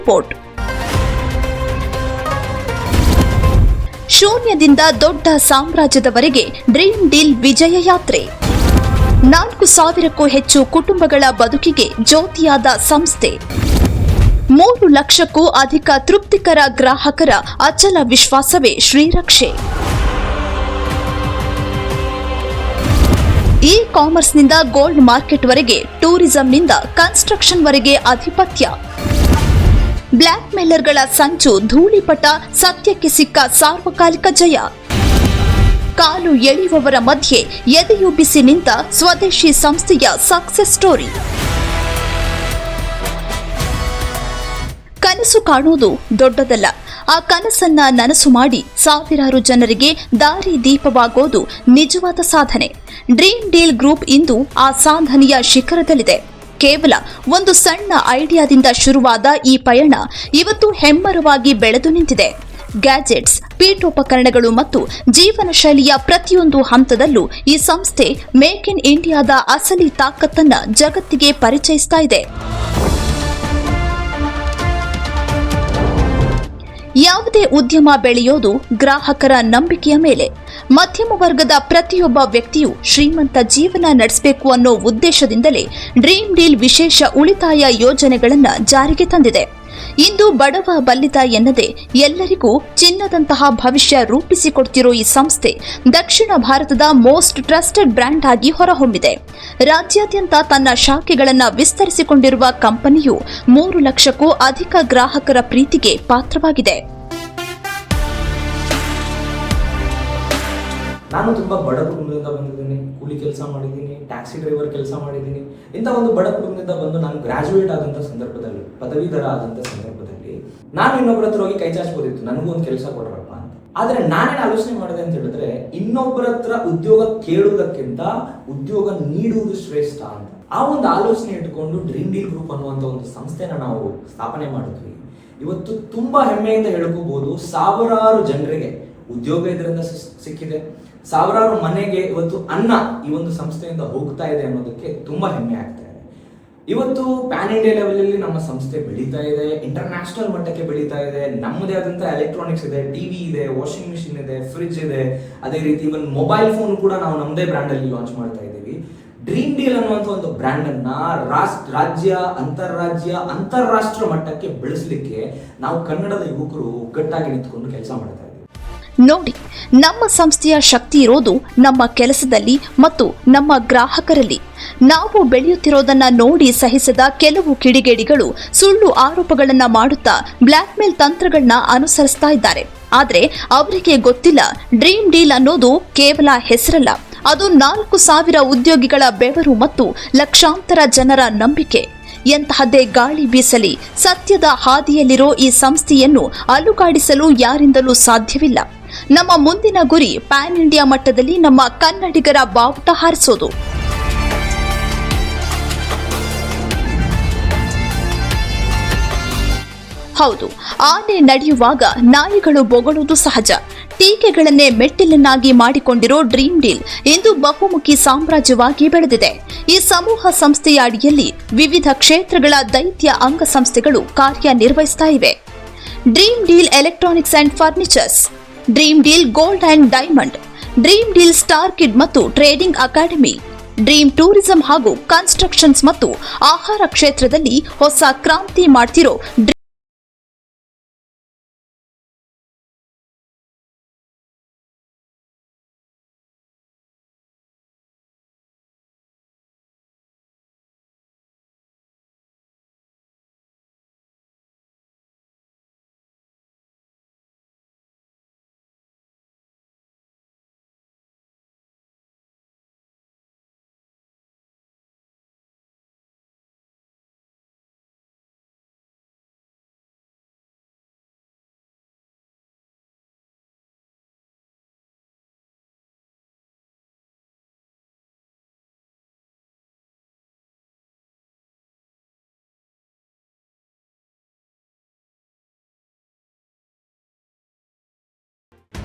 Report. ಶೂನ್ಯದಿಂದ ದೊಡ್ಡ ಸಾಮ್ರಾಜ್ಯದವರೆಗೆ dream deal ವಿಜಯ ಯಾತ್ರೆ. 4,000ಕ್ಕೂ ಹೆಚ್ಚು ಕುಟುಂಬಗಳ ಬದುಕಿಗೆ ಜ್ಯೋತಿಯಾದ ಸಂಸ್ಥೆ. 3 ಲಕ್ಷಕ್ಕೂ ಅಧಿಕ ತೃಪ್ತಿಕರ ಗ್ರಾಹಕರ ಅಚಲ ವಿಶ್ವಾಸವೇ ಶ್ರೀರಕ್ಷೆ. ಇ ಕಾಮರ್ಸ್ನಿಂದ ಗೋಲ್ಡ್ ಮಾರ್ಕೆಟ್ವರೆಗೆ, ಟೂರಿಸಂನಿಂದ ಕನ್ಸ್ಟ್ರಕ್ಷನ್ವರೆಗೆ ಆಧಿಪತ್ಯ. ಬ್ಲ್ಯಾಕ್ ಮೇಲರ್ಗಳ ಸಂಚು ಧೂಳಿಪಟ, ಸತ್ಯಕ್ಕೆ ಸಿಕ್ಕ ಸಾರ್ವಕಾಲಿಕ ಜಯ. ಕಾಲು ಎಳೆಯುವವರ ಮಧ್ಯೆ ಎದೆಯುಬ್ಬಿಸಿ ನಿಂತ ಸ್ವದೇಶಿ ಸಂಸ್ಥೆಯ ಸಕ್ಸೆಸ್ ಸ್ಟೋರಿ. ಕನಸು ಕಾಣುವುದು ದೊಡ್ಡದಲ್ಲ, ಆ ಕನಸನ್ನ ನನಸು ಮಾಡಿ ಸಾವಿರಾರು ಜನರಿಗೆ ದಾರಿ ದೀಪವಾಗೋದು ನಿಜವಾದ ಸಾಧನೆ. ಡ್ರೀಮ್ ಡೀಲ್ ಗ್ರೂಪ್ ಇಂದು ಆ ಸಾಧನೆಯ ಶಿಖರದಲ್ಲಿದೆ. ಕೇವಲ ಒಂದು ಸಣ್ಣ ಐಡಿಯಾದಿಂದ ಶುರುವಾದ ಈ ಪಯಣ ಇವತ್ತು ಹೆಮ್ಮರವಾಗಿ ಬೆಳೆದು ನಿಂತಿದೆ. ಗ್ಯಾಜೆಟ್ಸ್, ಪೀಠೋಪಕರಣಗಳು ಮತ್ತು ಜೀವನ ಶೈಲಿಯ ಪ್ರತಿಯೊಂದು ಹಂತದಲ್ಲೂ ಈ ಸಂಸ್ಥೆ ಮೇಕ್ ಇನ್ ಇಂಡಿಯಾದ ಅಸಲಿ ತಾಕತ್ತನ್ನ ಜಗತ್ತಿಗೆ ಪರಿಚಯಿಸ್ತಾ ಇದೆ. ಯಾವುದೇ ಉದ್ಯಮ ಬೆಳೆಯೋದು ಗ್ರಾಹಕರ ನಂಬಿಕೆಯ ಮೇಲೆ. ಮಧ್ಯಮ ವರ್ಗದ ಪ್ರತಿಯೊಬ್ಬ ವ್ಯಕ್ತಿಯು ಶ್ರೀಮಂತ ಜೀವನ ನಡೆಸಬೇಕು ಅನ್ನೋ ಉದ್ದೇಶದಿಂದಲೇ ಡ್ರೀಮ್ ಡೀಲ್ ವಿಶೇಷ ಉಳಿತಾಯ ಯೋಜನೆಗಳನ್ನು ಜಾರಿಗೆ ತಂದಿದೆ. ಇಂದು ಬಡವ ಬಲ್ಲಿದ ಎನ್ನದೆ ಎಲ್ಲರಿಗೂ ಚಿನ್ನದಂತಹ ಭವಿಷ್ಯ ರೂಪಿಸಿಕೊಡ್ತಿರೋ ಈ ಸಂಸ್ಥೆ ದಕ್ಷಿಣ ಭಾರತದ ಮೋಸ್ಟ್ ಟ್ರಸ್ಟೆಡ್ ಬ್ರ್ಯಾಂಡ್ ಆಗಿ ಹೊರಹೊಮ್ಮಿದೆ. ರಾಜ್ಯಾದ್ಯಂತ ತನ್ನ ಶಾಖೆಗಳನ್ನು ವಿಸ್ತರಿಸಿಕೊಂಡಿರುವ ಕಂಪನಿಯು 3 ಲಕ್ಷಕ್ಕೂ ಅಧಿಕ ಗ್ರಾಹಕರ ಪ್ರೀತಿಗೆ ಪಾತ್ರವಾಗಿದೆ. ನಾನು ತುಂಬಾ ಬಡ ಕುಟುಂಬದಿಂದ ಬಂದಿದ್ದೀನಿ. ಕೂಲಿ ಕೆಲಸ ಮಾಡಿದ್ದೀನಿ, ಟ್ಯಾಕ್ಸಿ ಡ್ರೈವರ್ ಕೆಲಸ ಮಾಡಿದ್ದೀನಿ. ಇಂಥ ಒಂದು ಬಡ ಕುಟುಂಬದಿಂದ ಬಂದು ನಾನು ಗ್ರಾಜುಯೇಟ್ ಆದಂಥ ಸಂದರ್ಭದಲ್ಲಿ, ಪದವೀಧರ ಆದಂಥ ಸಂದರ್ಭದಲ್ಲಿ ನಾನು ಇನ್ನೊಬ್ಬರ ಹತ್ರ ಹೋಗಿ ಕೈ ಚಾಚ್ಬೋದಿತ್ತು, ನನಗೂ ಒಂದು ಕೆಲಸ ಕೊಡ್ರಪ್ಪ ಅಂತ. ಆದ್ರೆ ನಾನೇನು ಆಲೋಚನೆ ಮಾಡಿದೆ ಅಂತ ಹೇಳಿದ್ರೆ, ಇನ್ನೊಬ್ಬರ ಹತ್ರ ಉದ್ಯೋಗ ಕೇಳುವುದಕ್ಕಿಂತ ಉದ್ಯೋಗ ನೀಡುವುದು ಶ್ರೇಷ್ಠ ಅಂತ. ಆ ಒಂದು ಆಲೋಚನೆ ಇಟ್ಕೊಂಡು ಡ್ರೀಮ್ ಡೀಲ್ ಗ್ರೂಪ್ ಅನ್ನುವಂಥ ಒಂದು ಸಂಸ್ಥೆನ ನಾವು ಸ್ಥಾಪನೆ ಮಾಡಿದ್ವಿ. ಇವತ್ತು ತುಂಬಾ ಹೆಮ್ಮೆಯಿಂದ ಹೇಳ್ಕೋಬಹುದು, ಸಾವಿರಾರು ಜನರಿಗೆ ಉದ್ಯೋಗ ಇದರಿಂದ ಸಿಕ್ಕಿದೆ. ಸಾವಿರಾರು ಮನೆಗೆ ಇವತ್ತು ಅನ್ನ ಈ ಒಂದು ಸಂಸ್ಥೆಯಿಂದ ಹೋಗ್ತಾ ಇದೆ ಅನ್ನೋದಕ್ಕೆ ತುಂಬಾ ಹೆಮ್ಮೆ ಆಗ್ತಾ ಇದೆ. ಇವತ್ತು ಪ್ಯಾನ್ ಇಂಡಿಯಾ ಲೆವೆಲ್ ಅಲ್ಲಿ ನಮ್ಮ ಸಂಸ್ಥೆ ಬೆಳೀತಾ ಇದೆ, ಇಂಟರ್ನ್ಯಾಷನಲ್ ಮಟ್ಟಕ್ಕೆ ಬೆಳೀತಾ ಇದೆ. ನಮ್ಮದೇ ಆದಂತ ಎಲೆಕ್ಟ್ರಾನಿಕ್ಸ್ ಇದೆ, ಟಿವಿ ಇದೆ, ವಾಷಿಂಗ್ ಮಿಷಿನ್ ಇದೆ, ಫ್ರಿಡ್ಜ್ ಇದೆ. ಅದೇ ರೀತಿ ಇವನ್ ಮೊಬೈಲ್ ಫೋನ್ ಕೂಡ ನಾವು ನಮ್ಮದೇ ಬ್ರ್ಯಾಂಡ್ ಅಲ್ಲಿ ಲಾಂಚ್ ಮಾಡ್ತಾ ಇದ್ದೀವಿ. ಡ್ರೀಮ್ ಡೀಲ್ ಅನ್ನುವಂಥ ಒಂದು ಬ್ರ್ಯಾಂಡ್ ಅನ್ನ ರಾಜ್ಯ, ಅಂತಾರಾಷ್ಟ್ರ ಮಟ್ಟಕ್ಕೆ ಬೆಳೆಸಲಿಕ್ಕೆ ನಾವು ಕನ್ನಡದ ಯುವಕರು ಒಗ್ಗಟ್ಟಾಗಿ ನಿಂತ್ಕೊಂಡು ಕೆಲಸ ಮಾಡ್ತಾ ಇದ್ದೀವಿ. ನೋಡಿ, ನಮ್ಮ ಸಂಸ್ಥೆಯ ಶಕ್ತಿ ಇರೋದು ನಮ್ಮ ಕೆಲಸದಲ್ಲಿ ಮತ್ತು ನಮ್ಮ ಗ್ರಾಹಕರಲ್ಲಿ. ನಾವು ಬೆಳೆಯುತ್ತಿರೋದನ್ನ ನೋಡಿ ಸಹಿಸದ ಕೆಲವು ಕಿಡಿಗೇಡಿಗಳು ಸುಳ್ಳು ಆರೋಪಗಳನ್ನ ಮಾಡುತ್ತಾ ಬ್ಲ್ಯಾಕ್ ಮೇಲ್ ತಂತ್ರಗಳನ್ನ ಅನುಸರಿಸ್ತಾ ಇದ್ದಾರೆ. ಆದ್ರೆ ಅವರಿಗೆ ಗೊತ್ತಿಲ್ಲ, ಡ್ರೀಮ್ ಡೀಲ್ ಅನ್ನೋದು ಕೇವಲ ಹೆಸರಲ್ಲ, ಅದು 4,000 ಉದ್ಯೋಗಿಗಳ ಬೆವರು ಮತ್ತು ಲಕ್ಷಾಂತರ ಜನರ ನಂಬಿಕೆ. ಎಂತಹದ್ದೇ ಗಾಳಿ ಬೀಸಲಿ, ಸತ್ಯದ ಹಾದಿಯಲ್ಲಿರೋ ಈ ಸಂಸ್ಥೆಯನ್ನು ಅಲುಗಾಡಿಸಲು ಯಾರಿಂದಲೂ ಸಾಧ್ಯವಿಲ್ಲ. ನಮ್ಮ ಮುಂದಿನ ಗುರಿ ಪ್ಯಾನ್ ಇಂಡಿಯಾ ಮಟ್ಟದಲ್ಲಿ ನಮ್ಮ ಕನ್ನಡಿಗರ ಬಾವುಟ ಹಾರಿಸೋದು. ಹೌದು, ಆನೆ ನಡೆಯುವಾಗ ನಾಯಿಗಳು ಬೊಗಳುವುದು ಸಹಜ. ಟೀಕೆಗಳನ್ನೇ ಮೆಟ್ಟಿಲನ್ನಾಗಿ ಮಾಡಿಕೊಂಡಿರೋ ಡ್ರೀಮ್ ಡೀಲ್ ಇಂದು ಬಹುಮುಖಿ ಸಾಮ್ರಾಜ್ಯವಾಗಿ ಬೆಳೆದಿದೆ. ಈ ಸಮೂಹ ಸಂಸ್ಥೆಯ ಅಡಿಯಲ್ಲಿ ವಿವಿಧ ಕ್ಷೇತ್ರಗಳ ದೈತ್ಯ ಅಂಗಸಂಸ್ಥೆಗಳು ಕಾರ್ಯನಿರ್ವಹಿಸ್ತಾ ಇವೆ. Dream deal electronics and furnitures, dream deal gold and diamond, dream deal star kid ಮತ್ತು ಟ್ರೇಡಿಂಗ್ ಅಕಾಡೆಮಿ, ಡ್ರೀಮ್ ಟೂರಿಸಂ ಹಾಗೂ ಕನ್ಸ್ಟ್ರಕ್ಷನ್ಸ್ ಮತ್ತು ಆಹಾರ ಕ್ಷೇತ್ರದಲ್ಲಿ ಹೊಸ ಕ್ರಾಂತಿ ಮಾಡ್ತಿರೋ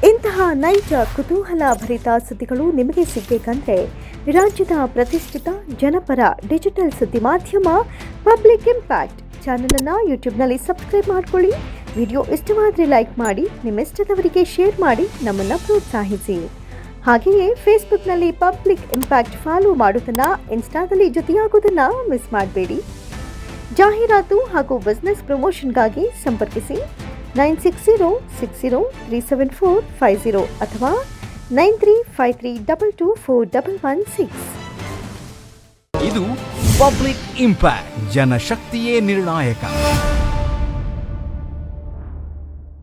ಇಂತಹ ನೈಜ ಕುತೂಹಲಭರಿತ ಸುದ್ದಿಗಳು ನಿಮಗೆ ಸಿಗಬೇಕಂದ್ರೆ ರಾಜ್ಯದ ಪ್ರತಿಷ್ಠಿತ ಜನಪರ ಡಿಜಿಟಲ್ ಸುದ್ದಿ ಮಾಧ್ಯಮ ಪಬ್ಲಿಕ್ ಇಂಪ್ಯಾಕ್ಟ್ ಚಾನಲನ್ನು ಯೂಟ್ಯೂಬ್ನಲ್ಲಿ ಸಬ್ಸ್ಕ್ರೈಬ್ ಮಾಡ್ಕೊಳ್ಳಿ. ವಿಡಿಯೋ ಇಷ್ಟವಾದರೆ ಲೈಕ್ ಮಾಡಿ, ನಿಮ್ಮೆಷ್ಟದವರಿಗೆ ಶೇರ್ ಮಾಡಿ ನಮ್ಮನ್ನು ಪ್ರೋತ್ಸಾಹಿಸಿ. ಹಾಗೆಯೇ ಫೇಸ್ಬುಕ್ನಲ್ಲಿ ಪಬ್ಲಿಕ್ ಇಂಪ್ಯಾಕ್ಟ್ ಫಾಲೋ ಮಾಡೋದನ್ನು, ಇನ್ಸ್ಟಾದಲ್ಲಿ ಜೊತೆಯಾಗೋದನ್ನು ಮಿಸ್ ಮಾಡಬೇಡಿ. ಜಾಹೀರಾತು ಹಾಗೂ ಬಿಸ್ನೆಸ್ ಪ್ರಮೋಷನ್ಗಾಗಿ ಸಂಪರ್ಕಿಸಿ 9606037450 ಅಥವಾ 9353224116. ಇದು ಪಬ್ಲಿಕ್ ಇಂಪ್ಯಾಕ್ಟ್, ಜನಶಕ್ತಿಯೇ ನಿರ್ಣಾಯಕ.